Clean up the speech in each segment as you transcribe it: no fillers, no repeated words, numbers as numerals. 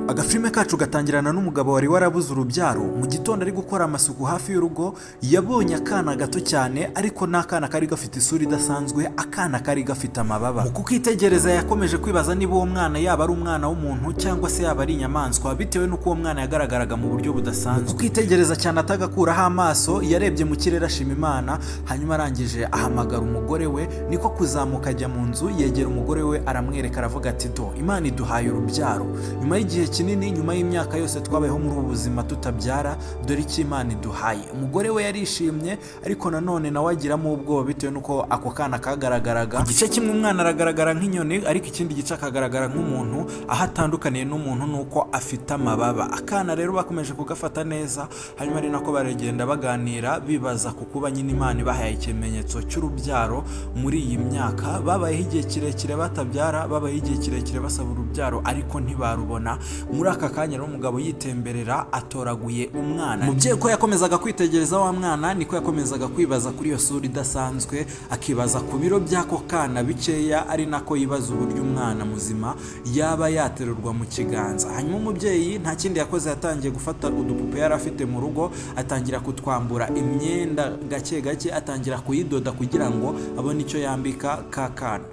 Agafilme kacu gatangirana n'umugabo wari warabuze urubyaro. Mu gitondo ari gukora amasuku hafi y'urugo, yabonye akana gato cyane, ariko n'akana kari gafite isura idasanzwe, akana kari gafite amababa. Mu kukitegereza yakomeje kwibaza niba uwo mwana yaba ari umwana w'umuntu cyangwa se yaba ari inyamaswa, bitewe n'uko uwo mwana yagaragaraga mu buryo budasanzwe. Mu kukitegereza cyane atagakuraho amaso, yarebye mu kirere ashima Imana, hanyuma arangije ahamagara umugore we. Niko kuzamuka ajya mu nzu, yegera umugore we aramwereka, aravuga ati do, Imana iduhaye urubyaro. Nyuma y'igihe kinini, nyuma y'imyaka yose twabayeho muri ubu buzima tutabyara, dore icyo Imana iduhaye. Umugore we yarishimye, ariko nanone nawe agiramo ubwoba bitewe n'uko ako kana kagaragaraga. Igice kimwe umwana aragaragara nk'inyoni, ariko ikindi gice akagaragara nk'umuntu. Aho atandukaniye n'umuntu nuko afite amababa. Akana rero bakomeje kugafata neza, hanyuma ari nako baragenda baganira, bibaza ku kuba nyine Imana ibahaye ikimenyetso cy'urubyaro muri iyi myaka. Babayeho igihe kirekire batabyara, babayeho igihe kirekire basaba urubyaro, ariko ntibarubona. Muri aka kanya rero umugabo yitemberera atoraguye umwana. Umubyeyi ko yakomezaga kwitegereza wa mwana, niko yakomezaga kwibaza kuri iyo sura idasanzwe, akibaza ku biro by'ako kana bikeya, ari nako yibaza uburyo umwana muzima yaba yaterurwa mu kiganza. Hanyuma umubyeyi nta kindi yakoze, yatangiye gufata udupupe yari afite mu rugo, atangira kutwambura imyenda gake gake, atangira kuyidoda kugira ngo abone icyo yambika ka kana.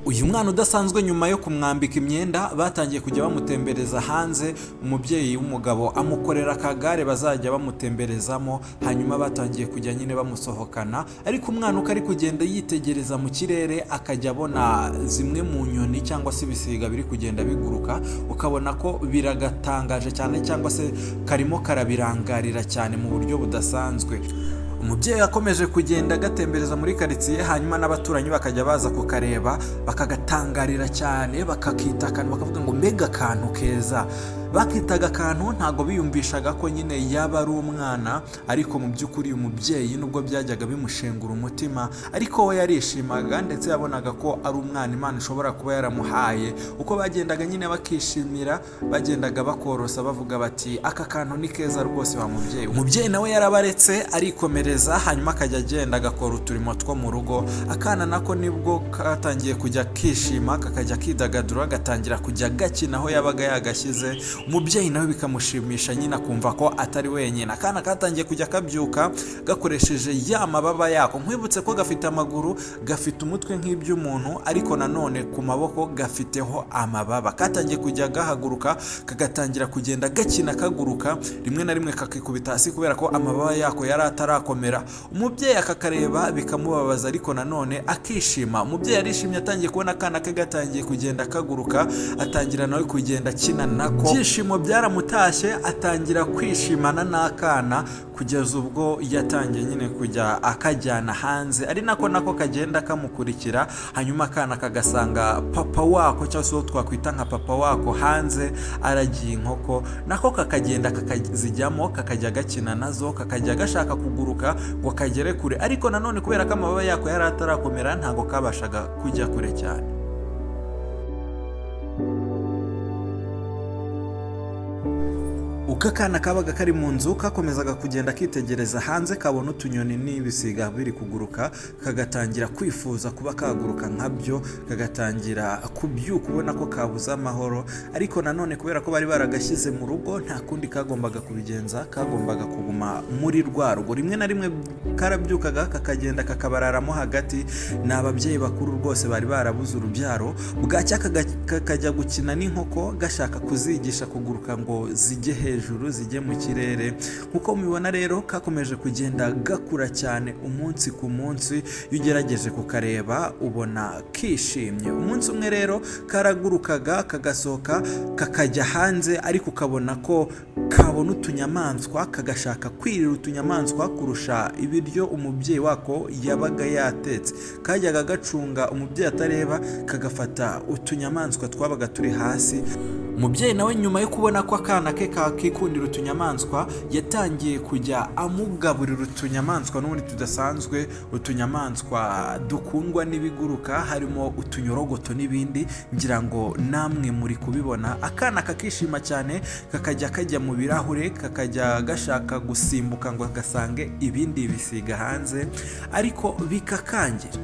Uyu mwana udasanzwe nyuma yo kumwambika imyenda, batangiye kujya bamutembereza hanze. Umubyeyi w'umugabo amukorera akagare bazajya bamutemberezamo, hanyuma batangiye kujya nyine bamusohokana. Ariko umwana uko ari kugenda yitegereza mu kirere, akajya abona zimwe mu nyoni cyangwa se ibisiga biri kugenda biguruka, ukabona ko biragatangaje cyane, cyangwa se karimo karabirangarira cyane mu buryo budasanzwe. Umubyeyi yakomeje kugenda agatembereza muri karitsiye, hanyuma n'abaturanyi bakajya baza kukareba, bakagatangarira cyane, bakakita akantu, bakavuga ngo mbega akantu keza. Bakitaga akantu, ntago biyumvishaga ko nyine yaba ari umwana, ariko mu by'ukuri umubyeyi nubwo byajyaga bimushengura umutima, ariko we yarishimaga ndetse yabonaga ko ari umwana Imana ishobora kuba yaramuhaye. Uko bagendaga nyine bakishimira, bagendaga bakorosa bavuga bati aka kantu ni keza rwose wa mubyeyi. Umubyeyi nawe yarabaretse arikomereza, hanyuma akajya agenda agakora uturimo two mu rugo. Akana nako nibwo katangiye kujya kishima, kakajya kidagadura, gatangira kujya gakina aho yabaga yagashyize. Umubyeyi nawe bikamushimisha nyine, akumva ko atari wenyine. Akana katangiye kujya kabyuka gakoresheje ya mababa yako. Nkwibutse ko gafite amaguru, gafite umutwe nk'iby'umuntu, ariko nanone ku maboko gafiteho amababa. Katangiye kujya gahaguruka, kagatangira kugenda gakina kaguruka, rimwe na rimwe kakikubita hasi kubera ko amababa yako yari atarakomera. Umubyeyi akakareba bikamubabaza, ariko nanone akishima. Umubyeyi arishimye, atangiye kubona akana ke gatangiye kugenda kaguruka, atangira nawe kugenda akina nako. Ibyishimo byaramutashye, atangira kwishimana n'akana, kugeza ubwo yatangiye nyine kujya akajyana hanze, ari nako kagenda kamukurikira. Hanyuma akana kagasanga papa wako, cyangwa se twakwita nka papa wako, hanze aragiye inkoko, nako kakagenda kakazijyamo, kakajya gakina nazo, kakajya gashaka kuguruka ngo kagere kure, ariko nanone kubera ko amababa yako yari atarakomera, ntago kabashaga kujya kure cyane. Uko akana kabaga kari mu nzu, kakomezaga kugenda kitegereza hanze, kabona utunyoni n'ibisiga biri kuguruka, kagatangira kwifuza kuba kaguruka nkabyo, kagatangira kubyuka ubona ko kabuze amahoro. Ariko nanone kubera ko bari baragashyize mu rugo, nta kundi kagombaga kubigenza, kagombaga kuguma muri rwa rugo. Rimwe na rimwe karabyukaga kakagenda kakabararamo hagati. Ni ababyeyi bakuru rwose bari barabuze urubyaro. Bwacya kakajya gukina n'inkoko, gashaka kuzigisha kuguruka ngo zijye hejuru, zijye mu kirere. Nkuko mubibona rero, kakomeje kugenda gakura cyane umunsi ku munsi. Iyo ugerageje kukareba ubona kishimye. Umunsi umwe rero karagurukaga, kagasohoka, kakajya hanze, ariko ukabona ko kabona utunyamaswa, kagashaka kwirira utunyamaswa kurusha ibiryo umubyeyi wako yabaga yatetse. Kajyaga gacunga umubyeyi atareba, kagafata utunyamaswa twabaga turi hasi, umubyeyi nawe nyuma yo kubona ko akana ke kakikundira utunyamaswa yatangiye kujya amugaburira utunyamaswa n'ubundi tudasanzwe, utunyamaswa dukundwa n'ibiguruka harimo utunyorogoto n'ibindi, ngira ngo namwe muri kubibona. Akana kakishima cyane kakajya kajya mu birahure, kakajya gashaka gusimbuka ngo gasange ibindi bisiga hanze ariko bikakangira.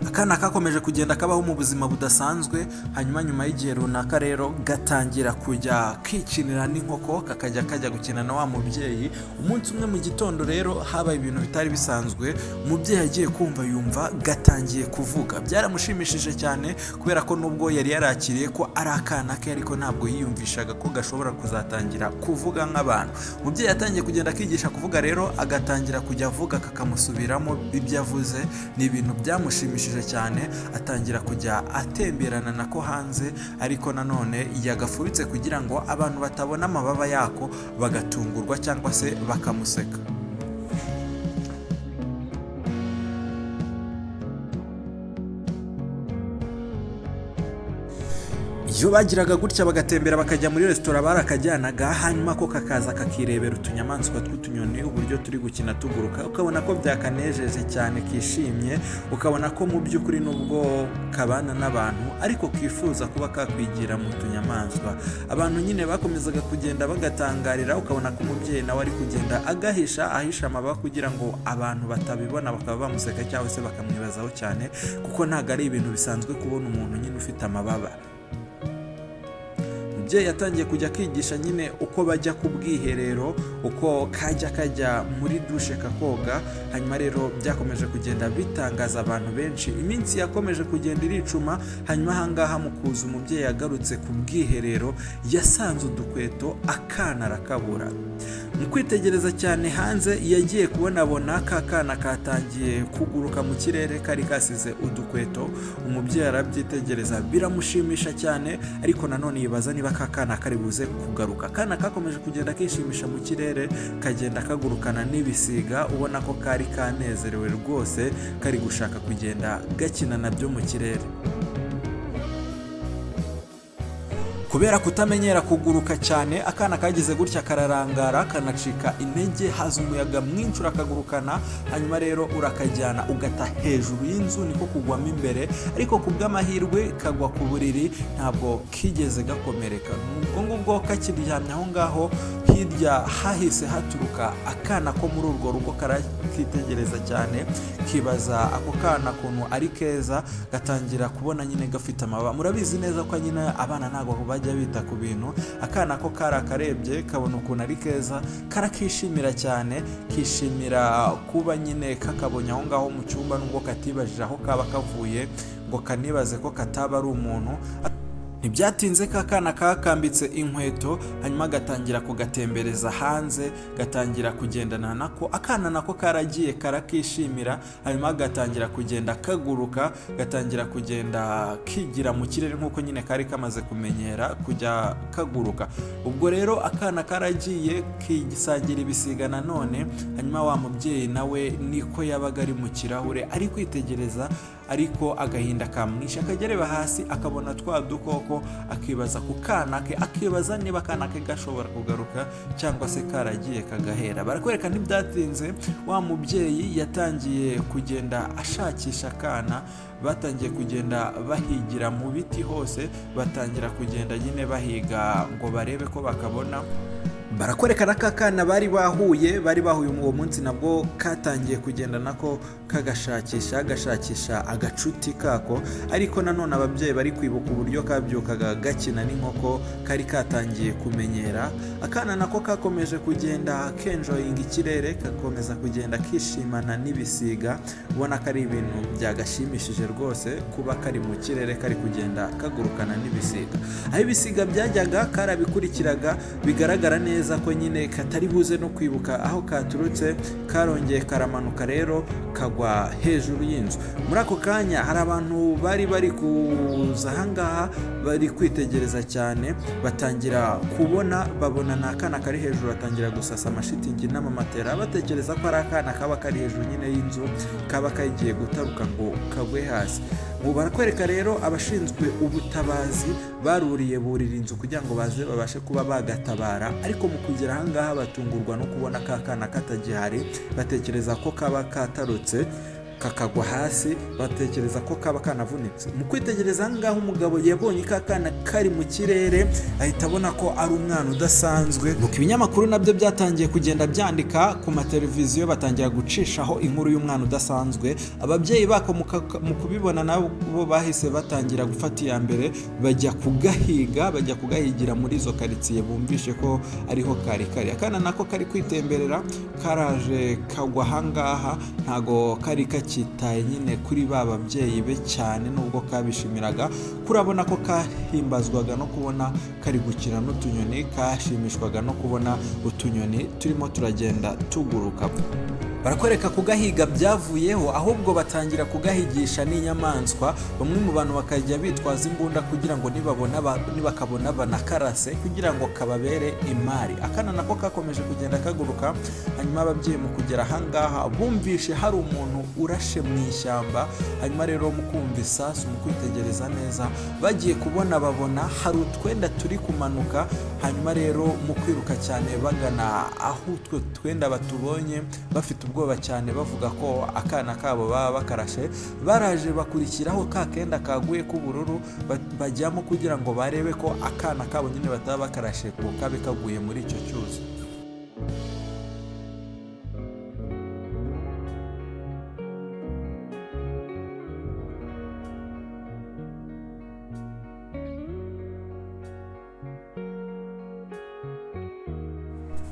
Akana kakomeje kugenda kabaho mu buzima budasanzwe, hanyuma nyuma y'igihe runaka rero gatangira kujya kikinira n'inkoko, kakajya kajya gukina na wa mubyeyi. Umunsi umwe mu gitondo rero habaye ibintu bitari bisanzwe, umubyeyi agiye kumva yumva gatangiye kuvuga. Byaramushimishije cyane kubera ko nubwo yari yarakiriye ko ari akana ke ariko ntabwo yiyumvishaga ko gashobora kuzatangira kuvuga nk'abantu. Umubyeyi yatangiye kugenda akigisha kuvuga rero, agatangira kujya avuga kakamusubiramo ibyo avuze. Ni ibintu byamushimishije cyane, atangira kujya atemberana nako hanze ariko nanone yagafuritse kugira ngo abantu batabona amababa yako bagatungurwa cyangwa se bakamuseka. Iyo bagiraga gutya bagatembera bakajya muri resitora barakajyanaga, hanyuma ko kakaza kakirebera utunyamaswa tw'utunyoni uburyo turi gukina tuguruka, ukabona ko byakanejeje cyane, kishimye, ukabona ko mu by'ukuri nubwo kabana n'abantu ariko kifuza kuba kakwigira mu tunyamaswa. Abantu nyine bakomezaga kugenda bagatangarira, ukabona ko umubyeyi nawe ari kugenda ahisha amababa kugira ngo abantu batabibona bakaba bamuseka cyangwa se bakamwibazaho cyane, kuko ntabwo ari ibintu bisanzwe kubona umuntu nyine ufite amababa. Umubyeyi yatangiye kujya kwigisha nyine uko bajya ku bwiherero, uko kajya muri dushe kakoga. Hanyuma rero byakomeje kugenda bitangaza abantu benshi, iminsi yakomeje kugenda iricuma. Hanyuma ahangaha mu kuza umubyeyi yagarutse ku bwiherero yasanze udukweto, akana arakabura. Mu kwitegereza cyane hanze yagiye kubonabona ka kana katangiye kuguruka mu kirere kari kasize udukweto. Umubyeyi arabyitegereza biramushimisha cyane, ariko nanone yibaza niba ka kana kari buze kugaruka. Akana kakomeje kugenda kishimisha mu kirere, kagenda kagurukana n'ibisiga, ubona ko kari kanezerewe rwose, kari gushaka kugenda gakina nabyo mu kirere. Kubera kutamenyera kuguruka cyane, akana kagize gutya kararangara, kanacika intege, haza umuyaga mwinshi urakagurukana. Hanyuma rero urakajyana ugata hejuru y'inzu, niko kugwamo imbere, ariko ku bw'amahirwe kagwa ku buriri, ntabwo kigeze gakomereka. Ubwo ngubwo kakiryamye aho ngaho, hirya hahise haturuka akana ko muri urwo rugo, karakitegereza cyane, kibaza ako kana kuntu ari keza, gatangira kubona nyine gafite amababa. Murabizi neza ko nyine abana ntabwo bajya bita ku bintu. Akana ko karakarebye kabona ukuntu ari keza, karakishimira cyane, kishimira kuba nyine kakabonye aho ngaho mu cyumba, nubwo katibajije aho kaba kavuye ngo kanibaze ko kataba ari umuntu. Ntibyatinze kakana kakambitse inkweto, hanyuma gatangira kugatembereza hanze, gatangira kugendana nako. Akana nako karagiye karakishimira, hanyuma gatangira kugenda kaguruka, gatangira kugenda kigira mu kirere nk'uko nyine kari kamaze kumenyera kujya kaguruka. Ubwo rero akana karagiye kigisangira ibisiga nanone. Hanyuma wa mubyeyi nawe niko yabaga ari mu kirahure ari kwitegereza, ariko agahinda kamwishe, akagereba hasi akabona twa dukoko, akibaza ku kana ke, akibaza niba akana ke gashobora kugaruka cyangwa se karagiye kagahera. Barakwereka ntibyatinze, wa mubyeyi yatangiye kugenda ashakisha akana, batangiye kugenda bahigira mu biti hose, batangira kugenda nyine bahiga ngo barebe ko bakabona. Barakwerekana ko akana bari bahuye uwo munsi, nabwo katangiye kugenda nako gashakisha agacuti kako, ariko nanone ababyeyi bari kwibuka uburyo kabyukaga gakina n'inkoko, kari katangiye kumenyera. Akana nako kakomeje kugenda kenjoyinga ikirere, kakomeza kugenda kishimana n'ibisiga, ubona ko ari ibintu byagashimishije rwose kuba kari mu kirere kari kugenda kagurukana n'ibisiga. Aho ibisiga byajyaga karabikurikiraga, bigaragara neza neza ko nyine katari buze no kwibuka aho katurutse, karongeye karamanuka rero kagwa hejuru y'inzu. Muri ako kanya hari abantu bari kuza ahangaha bari kwitegereza cyane, batangira babona ni akana kari hejuru, batangira gusasa amashitingi n'amamatera, batekereza ko ari akana kaba kari hejuru nyine y'inzu, kaba kagiye gutaruka ngo kagwe hasi. Barakwereka rero abashinzwe ubutabazi burira inzu kugira ngo baze babashe kuba bagatabara, ariko mu kugera ahangaha batungurwa no kubona ka kana katagihari. Batekereza ko kaba katarutse kakagwa hasi, batekereza ko kaba kanavunitse. Mu kwitegereza ahangaha umugabo yabonye ka kana kari mu kirere, ahita abona ko ari umwana udasanzwe. Nuko ibinyamakuru nabyo byatangiye kugenda byandika ku mateleviziyo, batangira gucishaho inkuru y'umwana udasanzwe. Ababyeyi bako mu kubibona nabo bahise batangira gufata iya mbere, bajya kugahigira muri izo karitsiye bumvishe ko ariho kari. Akana nako kari kwitemberera, karaje kagwa ahangaha, ntago kari kitaye nyine kuri ba babyeyi be cyane, nubwo kabishimiraga. Kurabona ko kahimbazwaga no kubona kari gukina n'utunyoni, kashimishwaga no kubona utunyoni turimo turagenda tuguruka. Barakwereka kugahiga byavuyeho, ahubwo batangira kugahigisha n'inyamaswa. Bamwe mu bantu bakajya bitwaza imbunda kugira ngo nibakabona banakarase kugira ngo kababere imari. Akana nako kakomeje kugenda kaguruka. Hanyuma ababyeyi mu kugera ahangaha bumvishe hari umuntu urashe mu ishyamba. Hanyuma rero mu kumva isasu, mu kwitegereza neza, bagiye babona hari utwenda turi kumanuka. Hanyuma rero mu kwiruka cyane bagana aho utwo twenda batubonye, bafite ubwoba cyane bavuga ko akana kabo baba bakarashe, baraje bakurikiraho ka kenda kaguye k'ubururu, bajyamo kugira ngo barebe ko akana kabo nyine bataba bakarashe ko kabe kaguye muri icyo cyuzi.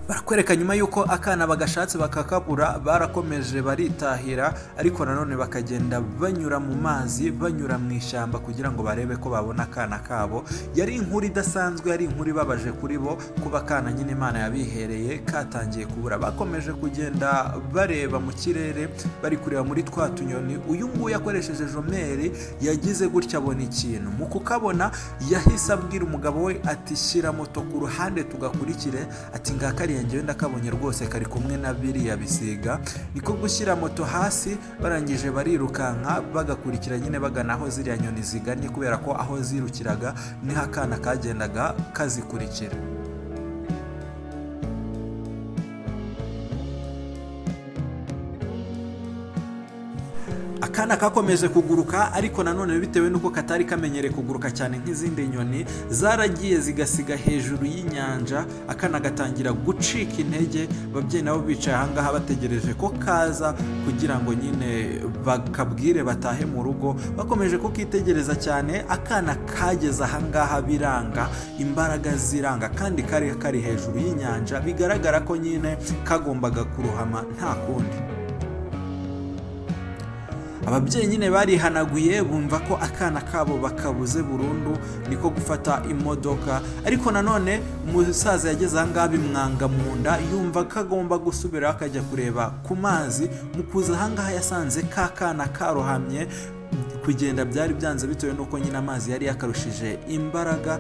Barakwereka nyuma yuko akana bagashatse bakakabura, barakomeje baritahira, ariko nanone bakagenda banyura mu mazi, banyura mu ishyamba kugira ngo barebe ko babona akana kabo. Yari inkuru idasanzwe, yari inkuru ibabaje kuri bo, kuba akana nyine Imana yabihereye katangiye kubura. Bakomeje kugenda bareba mu kirere, bari kureba muri twa tunyoni. Uyu nguyu akoresheje jomeri yagize gutya abona ikintu. Mu kukabona yahise abwira umugabo we ati shyira moto ku ruhande tugakurikire, ati ngakari ngewe ndakabonye rwose kari kumwe na biriya bisiga. Niko gushyira moto hasi, barangije barirukanka bagakurikira nyine bagana aho ziriya nyoni ziganye, kubera ko aho zirukiraga niho akana kagendaga kazikurikira. Akana kakomeje kuguruka, ariko nanone bitewe nuko katari kamenyereye kuguruka cyane nk'izindi nyoni, zaragiye zigasiga hejuru y'inyanja. Akana gatangira gucika intege, ababyeyi nabo bicaye ahangaha bategereje ko kaza kugira ngo nyine bakabwire batahe mu rugo. Bakomeje kukitegereza cyane, akana kageze ahangaha biranga, imbaraga ziranga, kandi kari hejuru y'inyanja, bigaragara ko nyine kagombaga kurohama nta kundi. Ababyeyi nyine barihanaguye, bumva ko akana kabo bakabuze burundu, niko gufata imodoka. Ariko nanone umusaza yageze ahangaha bimwanga mu nda, yumva kagomba gusubira akajya kureba ku mazi. Mu kuza ahangaha yasanze ka kana karohamye, kugenda byari byanze bitewe nuko nyine amazi yari yakarushije imbaraga.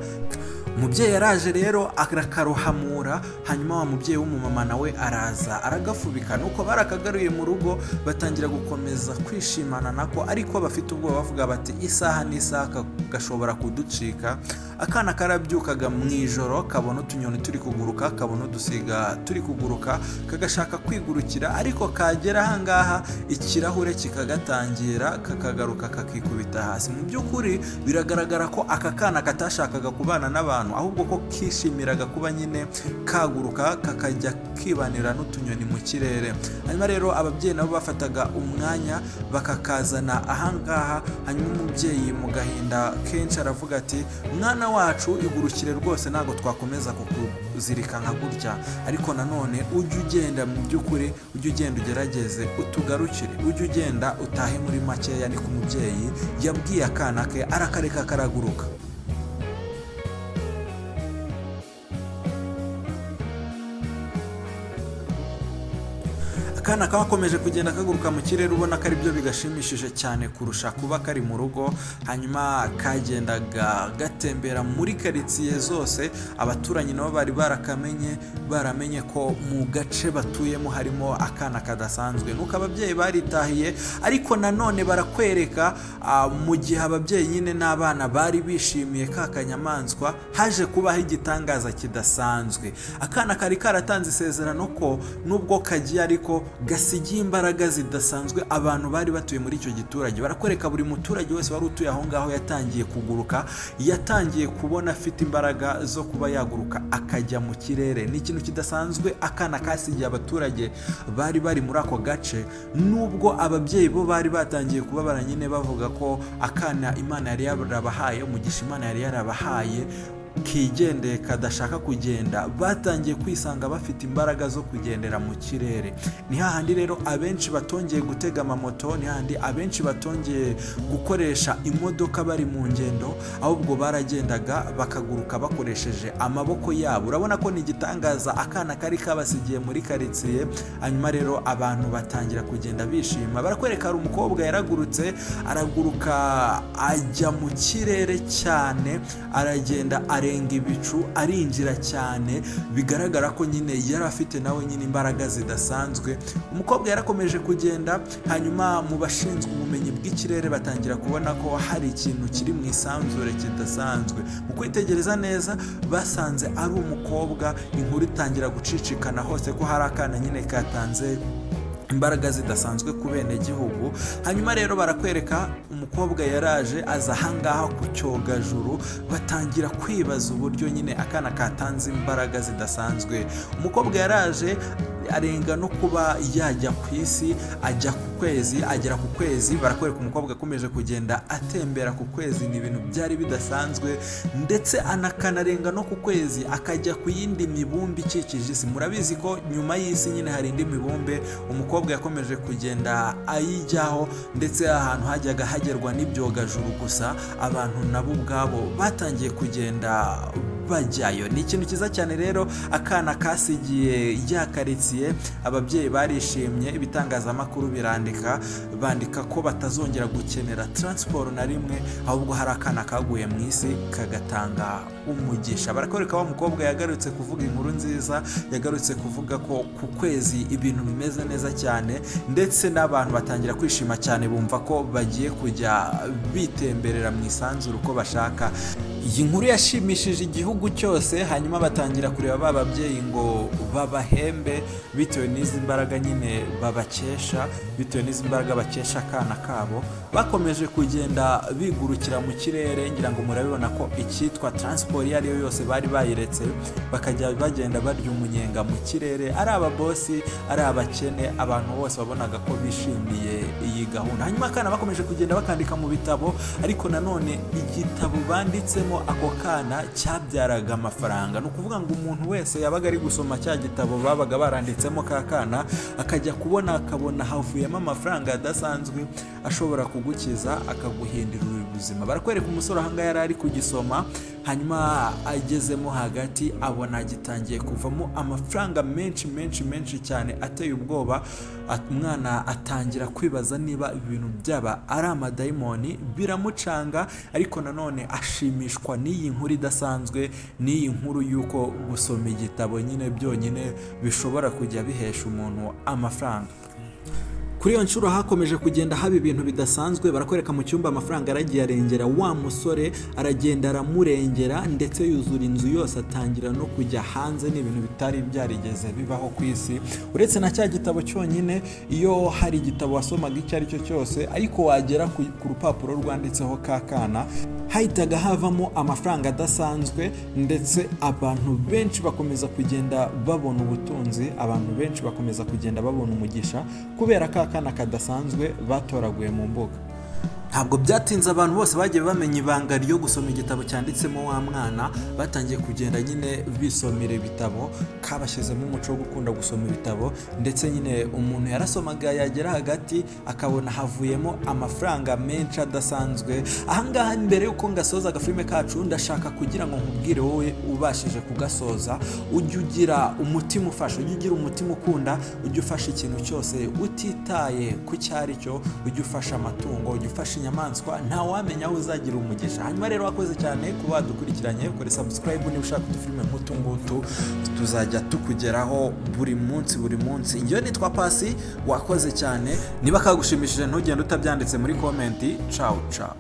Umubyeyi yaraje rero arakarohamura, hanyuma wa mubyeyi w'umumama nawe araza aragafubika. Nuko barakagaruye mu rugo, batangira gukomeza kwishimana nako, ariko bafite ubwoba bavuga bati isaha n'isaha gashobora kuducika. Akana karabyukaga mu ijoro, kabona utunyoni turi kuguruka, kabona udusiga turi kuguruka, kagashaka kwigurukira, ariko kagera ahangaha ikirahure kikagatangira, kakagaruka kakikubita hasi. Mu by'ukuri biragaragara ko aka kana katashakaga kubana n'abantu, ahubwo ko kishimiraga kuba nyine kaguruka kakajya kibanira n'utunyoni mu kirere. Hanyuma rero ababyeyi nabo bafataga umwanya bakakazana ahangaha. Hanyuma umubyeyi mu gahinda kenshi aravuga ati mwana wacu igurukire rwose, ntabwo twakomeza kukuzirika nka gutya, ariko nanone ujye ugenda, mu by'ukuri ujye ugenda ugerageze utugarukire, ujye ugenda utahe muri makeya. Niko umubyeyi yabwiye akana ke, arakareka karaguruka. akana kakomeje kugenda kaguruka mu kirere ubona ko ari byo bigashimishije cyane kurusha kuba kari mu rugo. Hanyuma kagendaga gatembera muri karitsiye zose, abaturanyi nabo bari baramenye ko mu gace batuyemo harimo akana kadasanzwe. Nuko ababyeyi baritahiye, ariko nanone barakwereka mu gihe ababyeyi nyine n'abana bari bishimiye ka kanyamaswa, haje kubaho igitangaza kidasanzwe. Akana kari karatanze isezerano ko nubwo kagiye ariko gasigiye imbaraga zidasanzwe abantu bari batuye muri icyo giturage. Barakwereka buri muturage wese wari utuye aho ngaho yatangiye kuguruka, yatangiye kubona afite imbaraga zo kuba yaguruka akajya mu kirere. Ni ikintu kidasanzwe akana kasigiye abaturage bari muri ako gace, nubwo ababyeyi bo bari batangiye kubabara nyine bavuga ko akana Imana yari yarabahaye, umugisha Imana yari yarabahaye kigendeye kadashaka kugenda, batangiye kwisanga bafite imbaraga zo kugendera mu kirere. Ni hahandi rero abenshi batongeye gutega amamoto, ni hahandi abenshi batongeye gukoresha imodoka bari mu ngendo, ahubwo baragendaga bakaguruka bakoresheje amaboko yabo. Urabona ko ni igitangaza akana kari kabasigiye muri karitsiye. Hanyuma rero abantu batangira kugenda bishima. Barakwereka hari umukobwa yaragurutse, araguruka ajya mu kirere cyane, aragenda arenga ibicu, arinjira cyane, bigaragara ko nyine yari afite nawe nyine imbaraga zidasanzwe. Umukobwa yarakomeje kugenda, hanyuma mu bashinzwe ubumenyi bw'ikirere batangira kubona ko hari ikintu kiri mu isanzure kidasanzwe. Mu kwitegereza neza basanze ari umukobwa, inkuru itangira gucicikana hose ko hari akana nyine katanze imbaraga zidasanzwe ku bene gihugu. Hanyuma rero barakwereka umukobwa yaraje aza ahangaha ku cyogajuru, batangira kwibaza uburyo nyine akana katanze imbaraga zidasanzwe. Umukobwa yaraje arenga no kuba yajya ku isi, ajya ku kwezi, agera ku kwezi. Barakwereka umukobwa akomeje kugenda atembera ku kwezi, ni ibintu byari bidasanzwe, ndetse anakanarenga no ku kwezi akajya ku yindi mibumbe ikikije isi. Murabizi ko nyuma y'isi nyine hari indi mibumbe. Umukobwa yakomeje kugenda ayijyaho, ndetse ahantu hajyaga hagerwa n'ibyogajuru gusa, abantu nabo ubwabo batangiye kugenda bajyayo. Ni ikintu cyiza cyane rero akana kasigiye ya karitsiye. Ababyeyi barishimye, ibitangazamakuru bandika ko batazongera gukenera transport na rimwe, ahubwo hari akana kaguye mu isi kagatanga umugisha. Barakwereka wa mukobwa yagarutse kuvuga inkuru nziza, yagarutse kuvuga ko ku kwezi ibintu bimeze neza cyane, ndetse n'abantu batangira kwishima cyane, bumva ko bagiye kujya bitemberera mu isanzure uko bashaka. Iyi nkuru yashimishije igihugu cyose. Hanyuma batangira kureba ba babyeyi ngo babahembe bitewe n'izi mbaraga nyine babakesha, bitewe n'izi mbaraga bakesha akana kabo. Bakomeje kugenda bigurukira mu kirere, ngira ngo murabibona ko icyitwa transport iyo ariyo yose bari bayiretse, bakajya bagenda barya umunyenga mu kirere, ari ababosi, ari abakene, abantu bose babonaga ko bishimiye iyi gahunda. Hanyuma akana bakomeje kugenda bakandika mu bitabo, ariko nanone igitabo banditsemo ako kana cyabyaraga amafaranga. Ni ukuvuga ngo umuntu wese yabaga ari gusoma cya gitabo babaga baranditsemo ka kana, akajya akabona havuyemo amafaranga adasanzwe ashobora kugukiza, akaguhindurira ubuzima. Barakwereka umusore ahangaha yari ari kugisoma, hanyuma agezemo hagati abona gitangiye kuvamo amafaranga menshi cyane ateye ubwoba. Umwana atangira kwibaza niba ibintu byaba ari amadayimoni, biramucanga, ariko nanone ashimishwa n'iyi nkuru idasanzwe, n'iyi nkuru y'uko gusoma igitabo nyine byonyine bishobora kujya bihesha umuntu amafaranga. Kuri iyo nshuro hakomeje kugenda haba ibintu bidasanzwe. Barakwereka mu cyumba amafaranga aragiye arengera wa musore, aragenda aramurengera, ndetse yuzura inzu yose, atangira no kujya hanze. Ni ibintu bitari byarigeze bibaho ku isi. Uretse na cya gitabo cyonyine, iyo hari igitabo wasomaga icyo ari cyo cyose, ariko wagera ku rupapuro rwanditseho ka kana, hahitaga havamo amafaranga adasanzwe, ndetse abantu benshi bakomeza kugenda babona ubutunzi, abantu benshi bakomeza kugenda babona umugisha kubera ka kana kadasanzwe batoraguye mu mbuga. ntabwo byatinze abantu bose bagiye bamenya ibanga ryo gusoma igitabo cyanditsemo wa mwana, batangiye kugenda nyine bisomera ibitabo, kabashyizemo umuco wo gukunda gusoma ibitabo, ndetse nyine umuntu yarasomaga yagera hagati akabona havuyemo amafaranga menshi adasanzwe. Ahangaha mbere yuko ngasoza agafilime kacu, ndashaka kugira ngo nkubwire wowe ubashije kugasoza, ujye ugira umutima ufasha, ujye ugira umutima ukunda, ujye ufasha ikintu cyose utitaye ku cyari cyo, ujye ufasha amatungo, ujye ufasha inyamaswa, nta wamenya aho uzagira umugisha. Hanyuma rero wakoze cyane kuba wadukurikiranye, ukore subscribe niba ushaka udufilime nk'utu ngutu tuzajya tukugeraho buri munsi. Njyewe nitwa Pasi, wakoze cyane. Niba kagushimishije ntugende utabyanditse muri komenti. Ciao ciao.